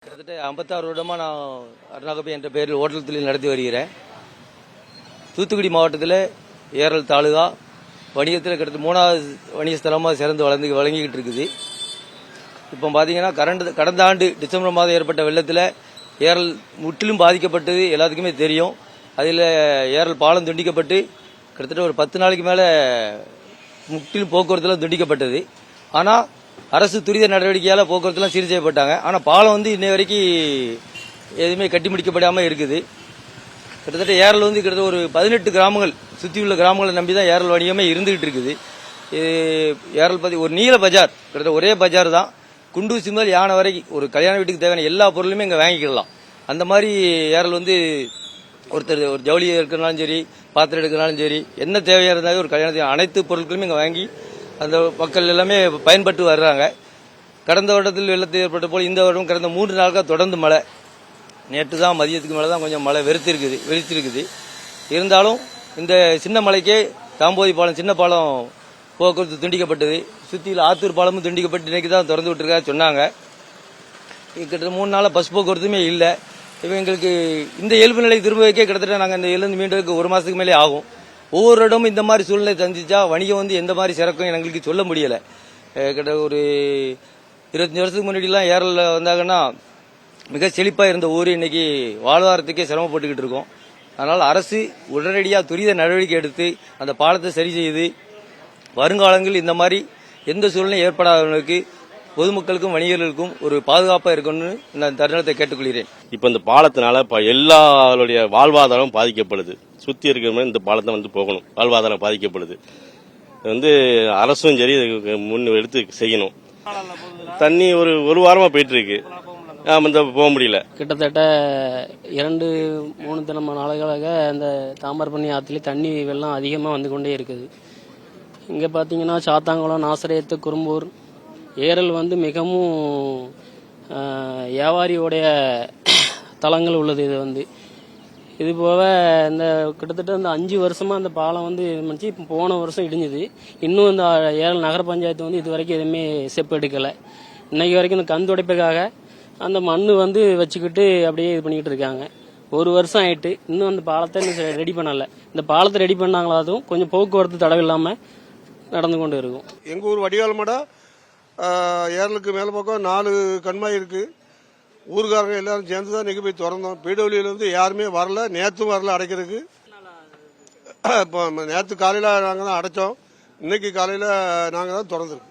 கிட்டத்தட்ட 56 வருடமாக நான் அருணாகப்பி என்ற பெயரில் ஓட்டல் தொழில் நடத்தி வருகிறேன். தூத்துக்குடி மாவட்டத்தில் ஏரல் தாலுகா வணிகத்தில் கிட்டத்தட்ட 3வது வணிக ஸ்தலமாக சிறந்து வழங்கிக்கிட்டு இருக்குது. இப்போ பார்த்தீங்கன்னா கடந்த ஆண்டு டிசம்பர் மாதம் ஏற்பட்ட வெள்ளத்தில் ஏரல் முற்றிலும் பாதிக்கப்பட்டது எல்லாத்துக்குமே தெரியும். அதில் ஏரல் பாலம் துண்டிக்கப்பட்டு கிட்டத்தட்ட ஒரு 10 நாளைக்கு மேலே முற்றிலும் போக்குவரத்துலாம் துண்டிக்கப்பட்டது. ஆனால் அரசு துரித நடவடிக்கையால் போக்குவரத்துலாம் சீர் செய்யப்பட்டாங்க. ஆனால் பாலம் இன்னை வரைக்கும் எதுவுமே கட்டி முடிக்கப்படாமல் இருக்குது. கிட்டத்தட்ட ஏரல் கிட்டத்தட்ட ஒரு 18 கிராமங்கள் சுற்றி உள்ள கிராமங்களை நம்பி தான் ஏரல் வணிகமே இருந்துகிட்டு இருக்குது. ஏரல் பற்றி ஒரு நீல பஜார், கிட்டத்தட்ட ஒரே பஜார் தான். குண்டூசி முதல் யானை வரைக்கும் ஒரு கல்யாண வீட்டுக்கு தேவையான எல்லா பொருளுமே இங்கே வாங்கிக்கலாம். அந்த மாதிரி ஏரல் ஒருத்தர் ஒரு ஜவுளி எடுக்கிறனாலும் சரி, பாத்திரம் எடுக்கிறனாலும் சரி, என்ன தேவையாக இருந்தாலும் ஒரு கல்யாணத்துக்கு அனைத்து பொருட்களுமே இங்கே வாங்கி அந்த மக்கள் எல்லாமே பயன்பட்டு வர்றாங்க. கடந்த வருடத்தில் வெள்ளத்தில் ஏற்பட்ட போல் இந்த வருடம் கடந்த 3 நாட்கள் தொடர்ந்து மழை. நேற்று தான் மதியத்துக்கு மேலே தான் கொஞ்சம் மழை வெறிச்சிருக்குது. இருந்தாலும் இந்த சின்ன மலைக்கே காம்போதி பாலம், சின்ன பாலம் போக்குவரத்து துண்டிக்கப்பட்டது. சுற்றியில் ஆத்தூர் பாலமும் துண்டிக்கப்பட்டு இன்னைக்கு தான் திறந்து விட்டுருக்கா சொன்னாங்க. கிட்டத்தட்ட 3 நாளாக பஸ் போக்குவரத்துமே இல்லை. இவங்களுக்கு இந்த இயல்பு நிலை திரும்ப வைக்க கிட்டத்தட்ட நாங்கள் இந்த இருந்து மீண்டதுக்கு 1 மாதத்துக்கு மேலே ஆகும். ஒவ்வொரு இடமும் இந்த மாதிரி சூழ்நிலை சந்திச்சா வணிகம் எந்த மாதிரி சிறக்கும் எங்களுக்கு சொல்ல முடியலை. கிட்ட ஒரு 25 வருஷத்துக்கு முன்னாடிலாம் ஏரலில் வந்தாங்கன்னா மிக செழிப்பாக இருந்த ஊர் இன்னைக்கு வாழ்வாதாரத்துக்கே சிரமப்பட்டுக்கிட்டு இருக்கோம். அதனால் அரசு உடனடியாக துரித நடவடிக்கை எடுத்து அந்த பாலத்தை சரி செய்து வருங்காலங்களில் இந்த மாதிரி எந்த சூழ்நிலையும் ஏற்படாதவர்களுக்கு பொதுமக்களுக்கும் வணிகர்களுக்கும் ஒரு பாதுகாப்பாக இருக்கணும்னு நான் தருணத்தை கேட்டுக்கொள்கிறேன். இப்போ இந்த பாலத்தினால எல்லாருடைய வாழ்வாதாரம் பாதிக்கப்படுது. சுற்றி இருக்கிற மாதிரி இந்த பாலத்தை போகணும், வாழ்வாதாரம் பாதிக்கப்படுது. அரசும் சரி முன் எடுத்து செய்யணும். தண்ணி ஒரு வாரமாக போயிட்டு இருக்கு, போக முடியல. கிட்டத்தட்ட 2-3 தினமான நாளுகளாக அந்த தாமரபரணி ஆற்றிலே தண்ணி வெள்ளம் அதிகமாக வந்து கொண்டே இருக்குது. இங்கே பார்த்தீங்கன்னா சாத்தாங்குளம், நாசரேத்து, குறும்பூர், ஏரல் மிகவும் வியாபாரியோடைய தலங்கள் உள்ளது. இது போக இந்த கிட்டத்தட்ட இந்த 5 வருஷமா அந்த பாலம் இப்போ போன வருஷம் இடிஞ்சுது. இன்னும் இந்த ஏரல் நகர பஞ்சாயத்து இது வரைக்கும் எதுவுமே ஸ்டெப் எடுக்கலை. இன்னைக்கு வரைக்கும் இந்த கந்துடைப்புக்காக அந்த மண் வச்சுக்கிட்டு அப்படியே இது பண்ணிக்கிட்டு இருக்காங்க. 1 வருஷம் ஆயிட்டு இன்னும் அந்த பாலத்தை ரெடி பண்ணலை. இந்த பாலத்தை ரெடி பண்ணாங்களாதும் கொஞ்சம் போக்குவரத்து தடவை இல்லாமல் நடந்து கொண்டு இருக்கும். எங்கள் ஊர் வடிகால்மடா ஏரலுக்கு மேலே பக்கம் 4 கண்மாய் இருக்கு. ஊருக்காரங்க எல்லாரும் சேர்ந்து தான் இன்னைக்கு போய் திறந்தோம். பிடபிள்யூலேருந்து யாருமே வரல, நேற்றும் வரல அடைக்கிறதுக்கு. இப்போ நேற்று காலையில் நாங்கள் தான் அடைச்சோம், இன்னைக்கு காலையில் நாங்கள் தான் திறந்துருக்கோம்.